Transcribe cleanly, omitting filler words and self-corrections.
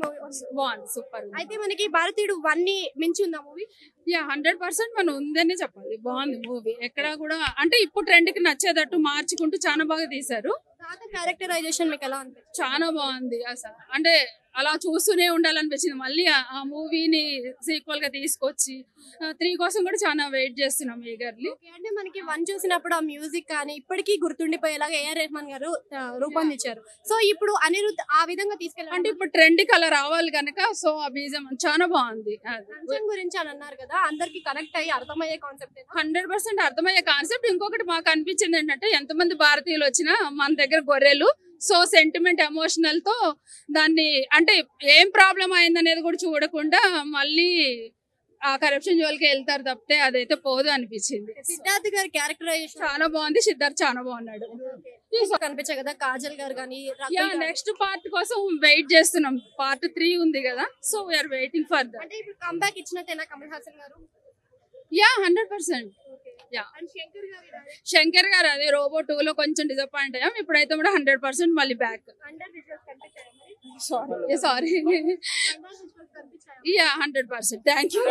బాగుంది, సూపర్. అయితే మనకి భారతీయుడు 1 ని మించి ఉందా మూవీ? యా 100% మనం ఉందనే చెప్పాలి. బాగుంది మూవీ. ఎక్కడ కూడా అంటే ఇప్పుడు ట్రెండ్ కి నచ్చేటట్టు మార్చుకుంటూ చాలా బాగా తీశారు. తాత క్యారెక్టరైజేషన్ మీకు ఎలా అనిపించింది? చాలా బాగుంది అసలు. అంటే అలా చూస్తూనే ఉండాలనిపించింది. మళ్ళీ ఆ మూవీని సీక్వల్ గా తీసుకొచ్చి 3 కోసం కూడా చాలా వెయిట్ చేస్తున్నాం ఈగర్లీ. అంటే మనకి 1 చూసినప్పుడు ఆ మ్యూజిక్ కానీ ఇప్పటికీ గుర్తుండిపోయేలాగా ఏఆర్ రెహమాన్ గారు రూపొందించారు. సో ఇప్పుడు అనిరుద్ ఆ విధంగా తీసుకెళ్ళాలి అంటే ఇప్పుడు ట్రెండ్ కి అలా రావాలి కనుక సో ఆ బీజం చాలా బాగుంది. గురించి అని అన్నారు కదా, అందరికి కనెక్ట్ అయ్యి అర్థమయ్యే కాన్సెప్ట్ 100% అర్థమయ్యే కాన్సెప్ట్. ఇంకొకటి మాకు అనిపించింది ఏంటంటే ఎంతమంది భారతీయులు వచ్చినా మన దగ్గర గొర్రెలు, సో సెంటిమెంట్ ఎమోషనల్ తో దాన్ని అంటే ఏం ప్రాబ్లం అయిందనేది కూడా చూడకుండా మళ్ళీ ఆ కరప్షన్ జోలికి వెళ్తారు తప్పితే అదైతే పోదు అనిపించింది. సిద్ధార్థ్ గారి క్యారెక్టరైజేషన్ చాలా బాగుంది. సిద్ధార్థ్ చాలా బాగున్నాడు. కనిపించాయి కదా, కాజల్ గారు కానీ. నెక్స్ట్ పార్ట్ కోసం వెయిట్ చేస్తున్నాం. పార్ట్ 3 ఉంది కదా, so we are waiting for that. అంటే ఇప్పుడు కంబ్యాక్ ఇచ్చినట్టేనా కమల్ హాసన్ గారు? యా 100%. యా శంకర్ గారు అదే రోబో 2 లో కొంచెం డిసప్పాయింట్ అయ్యాం. ఇప్పుడైతే కూడా 100% మళ్ళీ back. Sorry yeah 100%. Thank you.